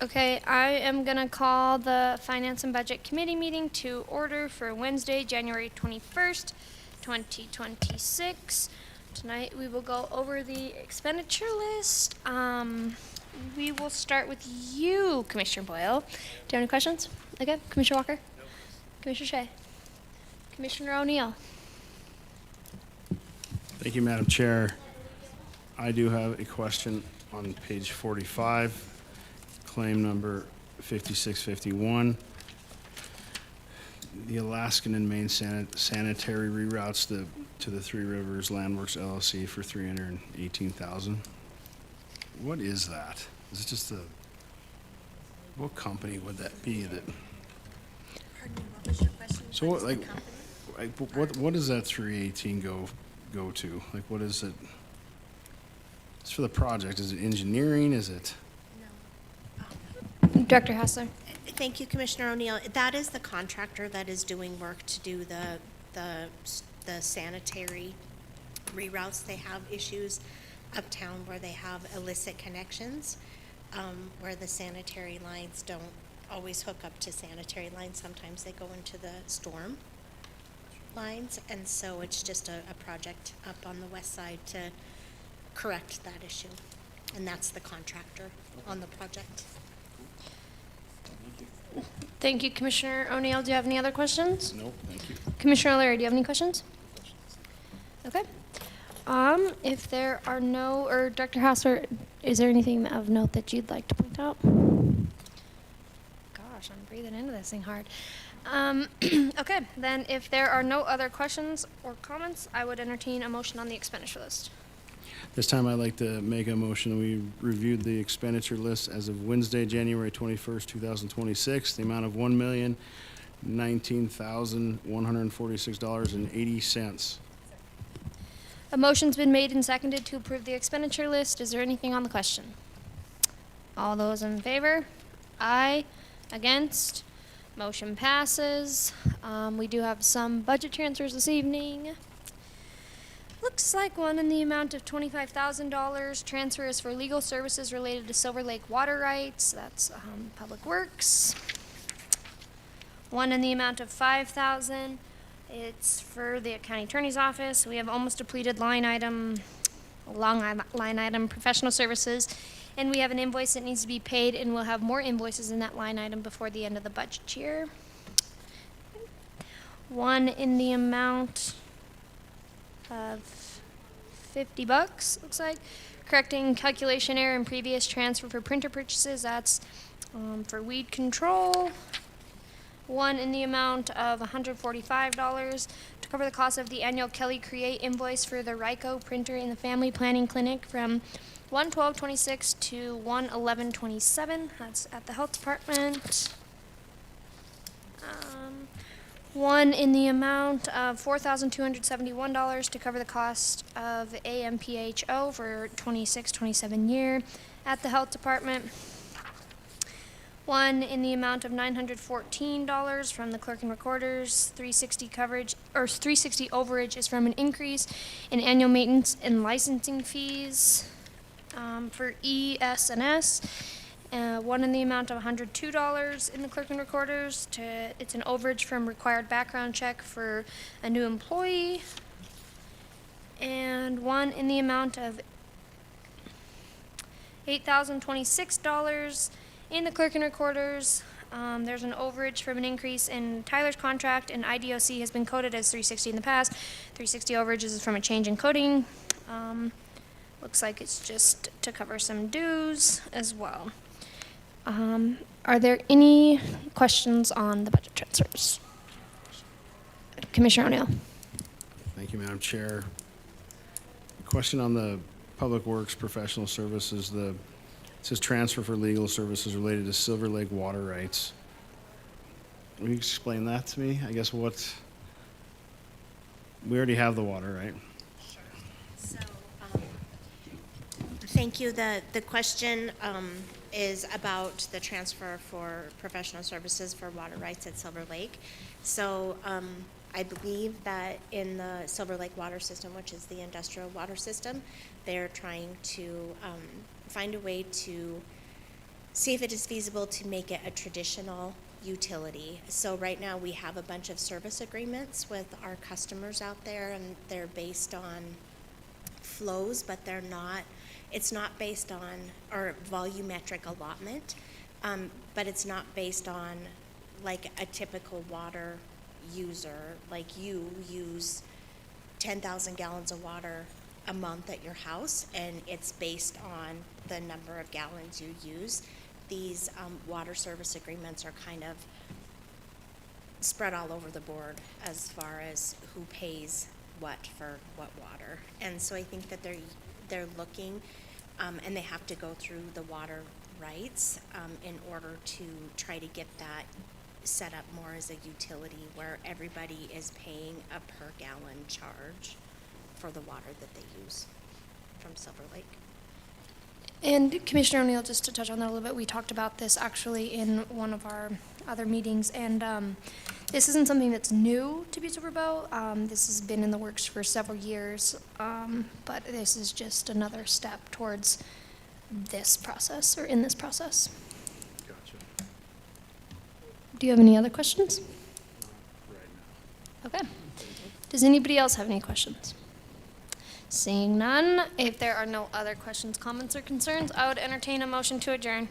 Okay, I am going to call the Finance and Budget Committee meeting to order for Wednesday, January 21st, 2026. Tonight we will go over the expenditure list. We will start with you, Commissioner Boyle. Do you have any questions? Okay, Commissioner Walker? No. Commissioner Shea? Commissioner O'Neill? Thank you, Madam Chair. I do have a question on page 45, claim number 5651. The Alaskan and Maine sanitary reroutes to the Three Rivers Landworks LLC for $318,000. What is that? Is it just what company would that be that? Pardon me, what was your question? So What what, is the company? what does that 318 go to? Like, what is it? It's for the project. Is it engineering? Is it? Director Hassler? Thank you, Commissioner O'Neill. That is the contractor that is doing work to do the sanitary reroutes. They have issues uptown where they have illicit connections, where the sanitary lines don't always hook up to sanitary lines. Sometimes they go into the storm lines, and so it's just a project up on the west side to correct that issue. And that's the contractor on the project. Thank you, Commissioner O'Neill. Do you have any other questions? No, thank you. Commissioner O'Leary, do you have any questions? Okay. If there are no, or Director Hassler, is there anything of note that you'd like to point out? Gosh, I'm breathing into this thing hard. Okay, then if there are no other questions or comments, I would entertain a motion on the expenditure list. This time I'd like to make a motion that we reviewed the expenditure list as of Wednesday, January 21st, 2026, the amount of $1,019,146.80. A motion's been made and seconded to approve the expenditure list. Is there anything on the question? All those in favor? Aye. Against? Motion passes. We do have some budget transfers this evening. Looks like one in the amount of $25,000. Transfer is for legal services related to Silver Lake water rights. That's Public Works. One in the amount of $5,000. It's for the county attorney's office. We have almost depleted line item, professional services, and we have an invoice that needs to be paid, and we'll have more invoices in that line item before the end of the budget year. One in the amount of $50, looks like. Correcting calculation error in previous transfer for printer purchases. That's for weed control. One in the amount of $145 to cover the cost of the annual Kelly Create invoice for the Ryko printer in the Family Planning Clinic from 1/12/26 to 1/11/27. That's at the Health Department. One in the amount of $4,271 to cover the cost of AMPHO for 26-27 year at the Health Department. One in the amount of $914 from the Clerk and Recorders. 360 coverage or 360 overage is from an increase in annual maintenance and licensing fees for ES&S. One in the amount of $102 in the Clerk and Recorders. It's an overage from required background check for a new employee. And one in the amount of $8,026 in the Clerk and Recorders. There's an overage from an increase in Tyler's contract, and IDOC has been coded as 360 in the past. 360 overages is from a change in coding. Looks like it's just to cover some dues as well. Are there any questions on the budget transfers? Commissioner O'Neill. Thank you, Madam Chair. Question on the Public Works Professional Services. It says transfer for legal services related to Silver Lake water rights. Will you explain that to me? I guess we already have the water, right? Sure. So, thank you. The question is about the transfer for professional services for water rights at Silver Lake. So I believe that in the Silver Lake water system, which is the industrial water system, they're trying to find a way to see if it is feasible to make it a traditional utility. So right now, we have a bunch of service agreements with our customers out there, and they're based on flows, but it's not based on, or volumetric allotment, but it's not based on like a typical water user, like you use 10,000 gallons of water a month at your house, and it's based on the number of gallons you use. These water service agreements are kind of spread all over the board as far as who pays what for what water. And so I think that they're looking, and they have to go through the water rights in order to try to get that set up more as a utility where everybody is paying a per gallon charge for the water that they use from Silver Lake. And Commissioner O'Neill, just to touch on that a little bit, we talked about this actually in one of our other meetings, and this isn't something that's new to Butte-Silver. This has been in the works for several years, but this is just another step towards this process, or in this process. Gotcha. Do you have any other questions? Right now. Okay. Does anybody else have any questions? Seeing none, if there are no other questions, comments, or concerns, I would entertain a motion to adjourn.